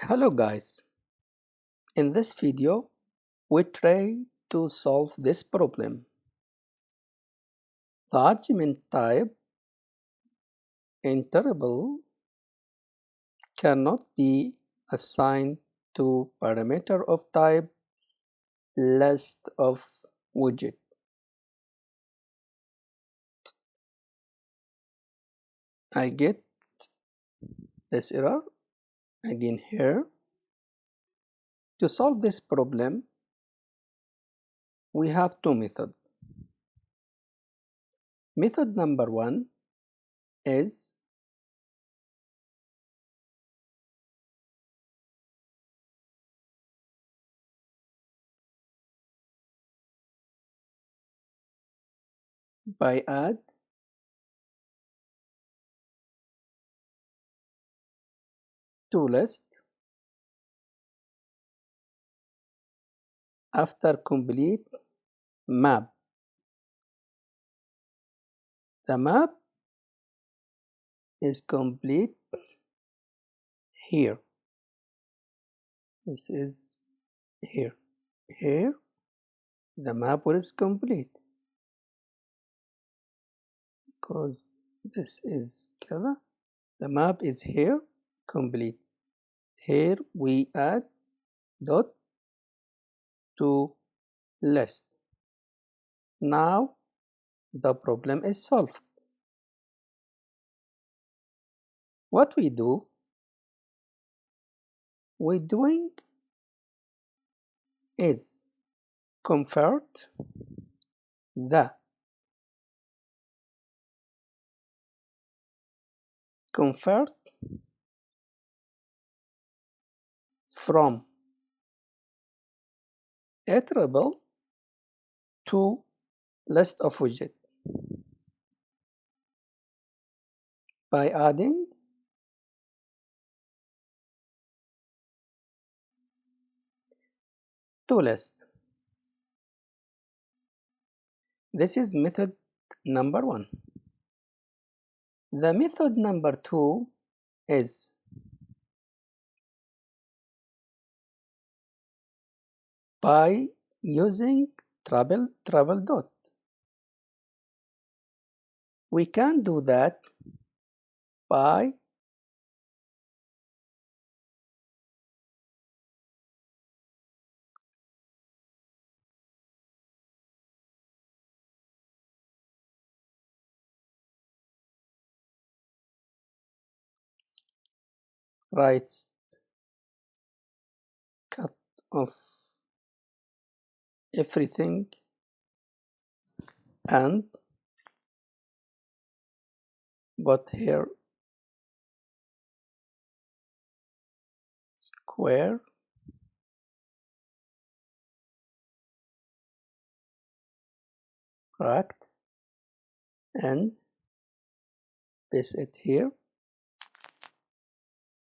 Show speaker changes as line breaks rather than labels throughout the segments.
Hello guys, in this video we try to solve this problem. The argument type Iterable cannot be assigned to parameter of type ListWidget. I get this error again here. To solve this problem we have two methods. Method number one is by add to list after complete map. The map is complete here. This is here. Here the map is complete because this is كذا. The map is here complete. Here we add dot to list. Now the problem is solved. What we do? We're doing is convert from Iterable to list of widget by adding to list. This is method number one. The method number two is by using treble dot. We can do that by right cut off everything and put here square bracket and paste it here.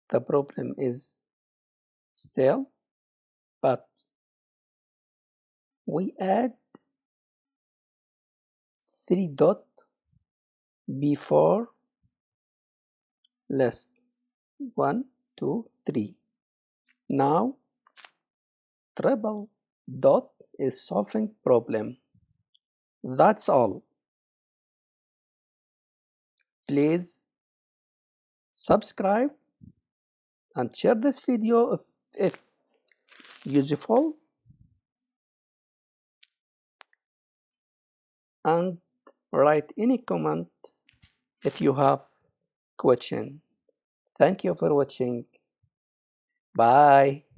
The problem is still, but we add 3 dot before list 1 2 3. Now treble dot is solving problem. That's all. Please subscribe and share this video if useful, and write any comment if you have question. Thank you for watching. Bye.